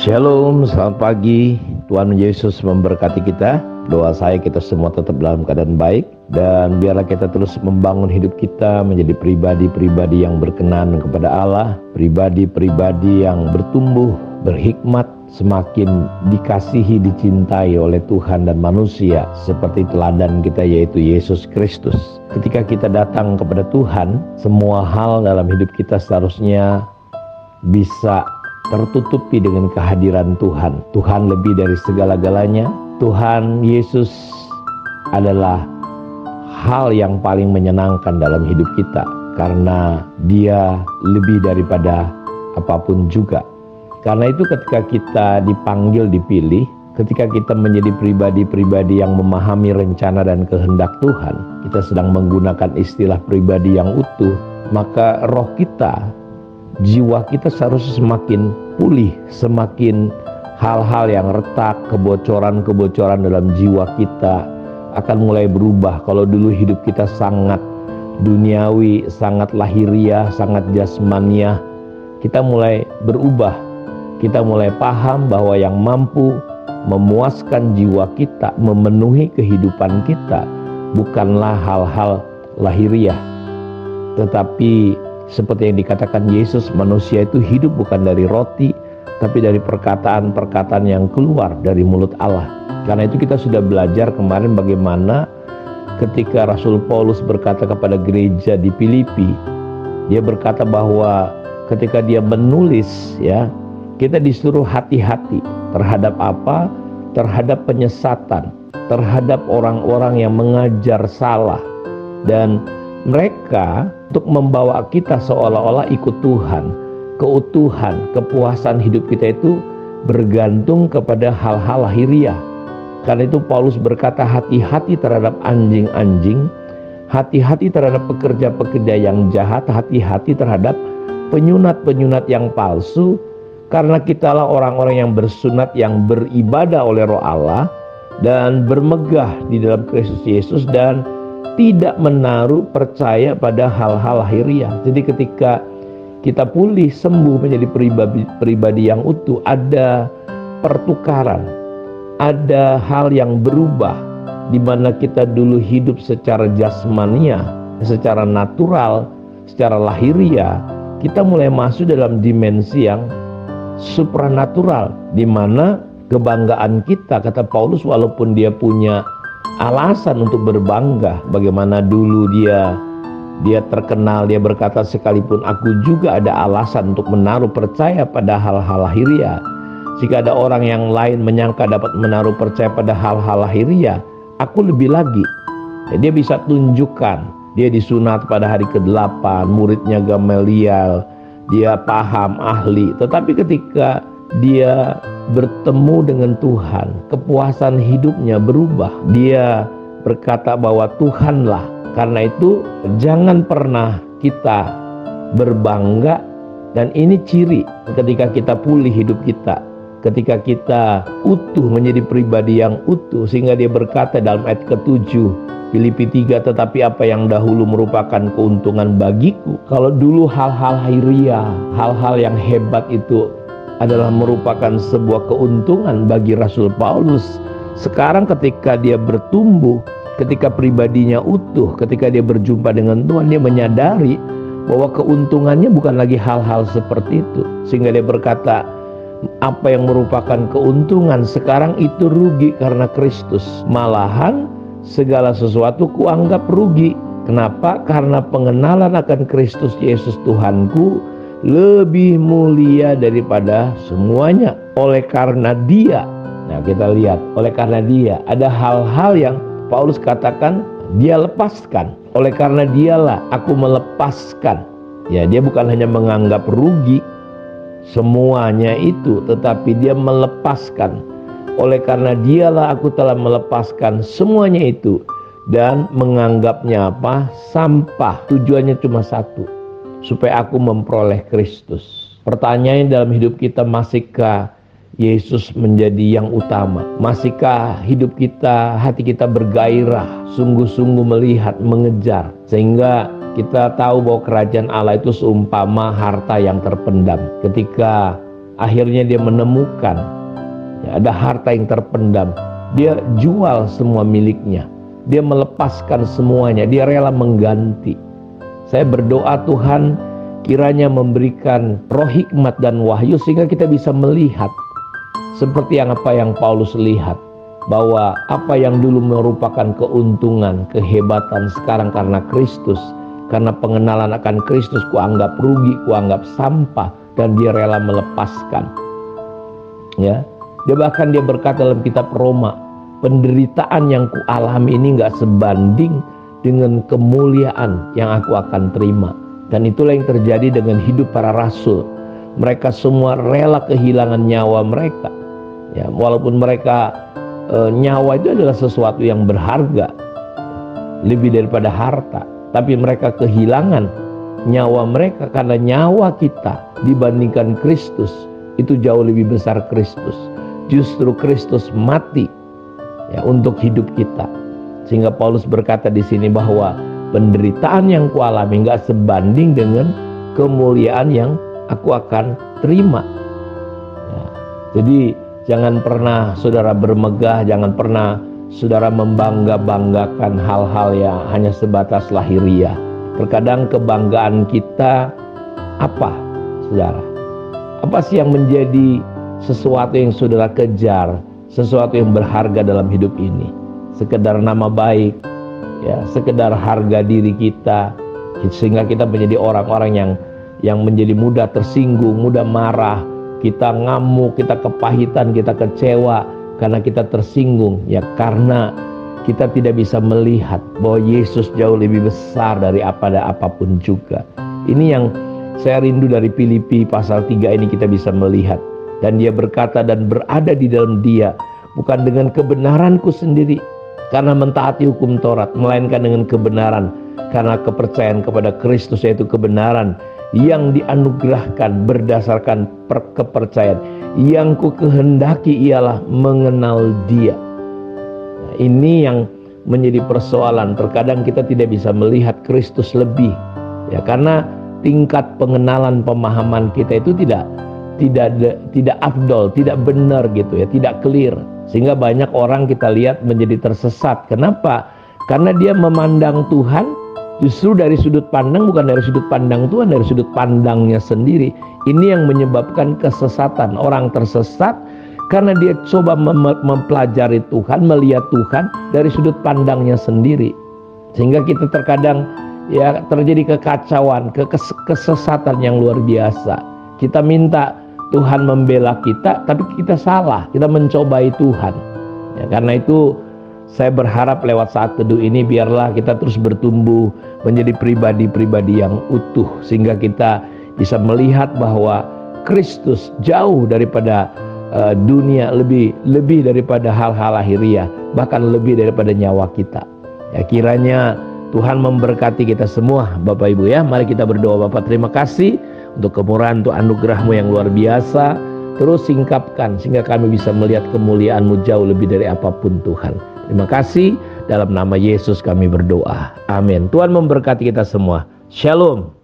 Shalom, selamat pagi. Tuhan Yesus memberkati kita. Doa saya kita semua tetap dalam keadaan baik. Dan biarlah kita terus membangun hidup kita menjadi pribadi-pribadi yang berkenan kepada Allah. Pribadi-pribadi yang bertumbuh, berhikmat, semakin dikasihi, dicintai oleh Tuhan dan manusia. Seperti teladan kita yaitu Yesus Kristus. Ketika kita datang kepada Tuhan, semua hal dalam hidup kita seharusnya bisa tertutupi dengan kehadiran Tuhan. Tuhan lebih dari segala-galanya. Tuhan Yesus adalah hal yang paling menyenangkan dalam hidup kita, karena Dia lebih daripada apapun juga. Karena itu ketika kita dipanggil, dipilih, ketika kita menjadi pribadi-pribadi yang memahami rencana dan kehendak Tuhan, kita sedang menggunakan istilah pribadi yang utuh, maka roh kita, jiwa kita seharusnya semakin pulih, semakin hal-hal yang retak, kebocoran-kebocoran dalam jiwa kita akan mulai berubah. Kalau dulu hidup kita sangat duniawi, sangat lahiriah, sangat jasmaniah, kita mulai berubah. Kita mulai paham bahwa yang mampu memuaskan jiwa kita, memenuhi kehidupan kita, bukanlah hal-hal lahiriah, tetapi seperti yang dikatakan Yesus, manusia itu hidup bukan dari roti, tapi dari perkataan-perkataan yang keluar dari mulut Allah. Karena itu kita sudah belajar kemarin bagaimana ketika Rasul Paulus berkata kepada gereja di Filipi, dia berkata bahwa ketika dia menulis, ya, kita disuruh hati-hati terhadap apa? Terhadap penyesatan, terhadap orang-orang yang mengajar salah, dan mereka untuk membawa kita seolah-olah ikut Tuhan. Keutuhan, kepuasan hidup kita itu bergantung kepada hal-hal lahiriah. Karena itu Paulus berkata, hati-hati terhadap anjing-anjing, hati-hati terhadap pekerja-pekerja yang jahat, hati-hati terhadap penyunat-penyunat yang palsu. Karena kitalah orang-orang yang bersunat, yang beribadah oleh Roh Allah dan bermegah di dalam Kristus Yesus dan tidak menaruh percaya pada hal-hal lahiriah. Jadi ketika kita pulih, sembuh menjadi pribadi yang utuh, ada pertukaran, ada hal yang berubah, di mana kita dulu hidup secara jasmania, secara natural, secara lahiriah, kita mulai masuk dalam dimensi yang supranatural, di mana kebanggaan kita, kata Paulus, walaupun dia punya alasan untuk berbangga, bagaimana dulu dia terkenal, dia berkata, sekalipun aku juga ada alasan untuk menaruh percaya pada hal-hal lahiriah. Jika ada orang yang lain menyangka dapat menaruh percaya pada hal-hal lahiriah, aku lebih lagi. Dia bisa tunjukkan, dia disunat pada hari ke-8, muridnya Gamaliel, dia paham, ahli. Tetapi ketika dia bertemu dengan Tuhan, kepuasan hidupnya berubah. Dia berkata bahwa Tuhanlah. Karena itu jangan pernah kita berbangga, dan ini ciri ketika kita pulih hidup kita, ketika kita utuh menjadi pribadi yang utuh. Sehingga dia berkata dalam ayat ke-7 Filipi 3, tetapi apa yang dahulu merupakan keuntungan bagiku. Kalau dulu hal-hal lahiriah, hal-hal yang hebat itu adalah merupakan sebuah keuntungan bagi Rasul Paulus. Sekarang ketika dia bertumbuh, ketika pribadinya utuh, ketika dia berjumpa dengan Tuhan, dia menyadari bahwa keuntungannya bukan lagi hal-hal seperti itu. Sehingga dia berkata, apa yang merupakan keuntungan sekarang itu rugi karena Kristus. Malahan segala sesuatu kuanggap rugi. Kenapa? Karena pengenalan akan Kristus Yesus Tuhanku lebih mulia daripada semuanya. Oleh karena Dia, nah kita lihat, oleh karena Dia, ada hal-hal yang Paulus katakan dia lepaskan. Oleh karena Dialah aku melepaskan. Ya, dia bukan hanya menganggap rugi semuanya itu, tetapi dia melepaskan. Oleh karena Dialah aku telah melepaskan semuanya itu, dan menganggapnya apa? Sampah. Tujuannya cuma satu, supaya aku memperoleh Kristus. Pertanyaannya dalam hidup kita, masihkah Yesus menjadi yang utama? Masihkah hidup kita, hati kita bergairah, sungguh-sungguh melihat, mengejar, sehingga kita tahu bahwa kerajaan Allah itu seumpama harta yang terpendam. Ketika akhirnya dia menemukan ada harta yang terpendam. Dia jual semua miliknya, dia melepaskan semuanya, dia rela mengganti. Saya berdoa Tuhan kiranya memberikan roh hikmat dan wahyu sehingga kita bisa melihat seperti apa yang Paulus lihat, bahwa apa yang dulu merupakan keuntungan, kehebatan, sekarang karena Kristus, karena pengenalan akan Kristus, kuanggap rugi, kuanggap sampah, dan dia rela melepaskan. Ya, dia berkata dalam kitab Roma, penderitaan yang kualami ini gak sebanding dengan kemuliaan yang aku akan terima. Dan itulah yang terjadi dengan hidup para rasul. Mereka semua rela kehilangan nyawa mereka. Ya, walaupun mereka nyawa itu adalah sesuatu yang berharga, lebih daripada harta, tapi mereka kehilangan nyawa mereka karena nyawa kita dibandingkan Kristus itu jauh lebih besar Kristus. Justru Kristus mati ya untuk hidup kita. Sehingga Paulus berkata di sini bahwa penderitaan yang kualami enggak sebanding dengan kemuliaan yang aku akan terima. Ya, jadi jangan pernah saudara bermegah, jangan pernah saudara membangga-banggakan hal-hal yang hanya sebatas lahiriah. Terkadang kebanggaan kita apa, saudara? Apa sih yang menjadi sesuatu yang saudara kejar, sesuatu yang berharga dalam hidup ini? Sekedar nama baik, ya, sekedar harga diri kita, sehingga kita menjadi orang-orang yang menjadi mudah tersinggung, mudah marah. Kita ngamuk, kita kepahitan, kita kecewa karena kita tersinggung. Ya karena kita tidak bisa melihat bahwa Yesus jauh lebih besar dari apapun juga. Ini yang saya rindu dari Filipi pasal 3 ini kita bisa melihat. Dan dia berkata, dan berada di dalam dia, bukan dengan kebenaranku sendiri karena mentaati hukum Taurat, melainkan dengan kebenaran karena kepercayaan kepada Kristus, yaitu kebenaran yang dianugerahkan berdasarkan kepercayaan. Yang ku kehendaki ialah mengenal dia. Nah, ini yang menjadi persoalan. Terkadang kita tidak bisa melihat Kristus lebih, ya, karena tingkat pengenalan pemahaman kita itu tidak afdol, tidak benar gitu ya, tidak clear. Sehingga banyak orang kita lihat menjadi tersesat. Kenapa? Karena dia memandang Tuhan justru dari sudut pandang, bukan dari sudut pandang Tuhan, dari sudut pandangnya sendiri. Ini yang menyebabkan kesesatan. Orang tersesat karena dia coba mempelajari Tuhan, melihat Tuhan dari sudut pandangnya sendiri. Sehingga kita terkadang ya terjadi kekacauan, kesesatan yang luar biasa. Kita minta Tuhan membela kita, tapi kita salah, kita mencobai Tuhan. Ya, karena itu saya berharap lewat saat teduh ini biarlah kita terus bertumbuh menjadi pribadi-pribadi yang utuh, sehingga kita bisa melihat bahwa Kristus jauh daripada dunia, lebih daripada hal-hal lahiriah, bahkan lebih daripada nyawa kita. Ya, kiranya Tuhan memberkati kita semua Bapak Ibu ya. Mari kita berdoa. Bapak, terima kasih untuk kemurahan, untuk anugerah-Mu yang luar biasa. Terus singkapkan sehingga kami bisa melihat kemuliaan-Mu jauh lebih dari apapun Tuhan. Terima kasih, dalam nama Yesus kami berdoa. Amin. Tuhan memberkati kita semua. Shalom.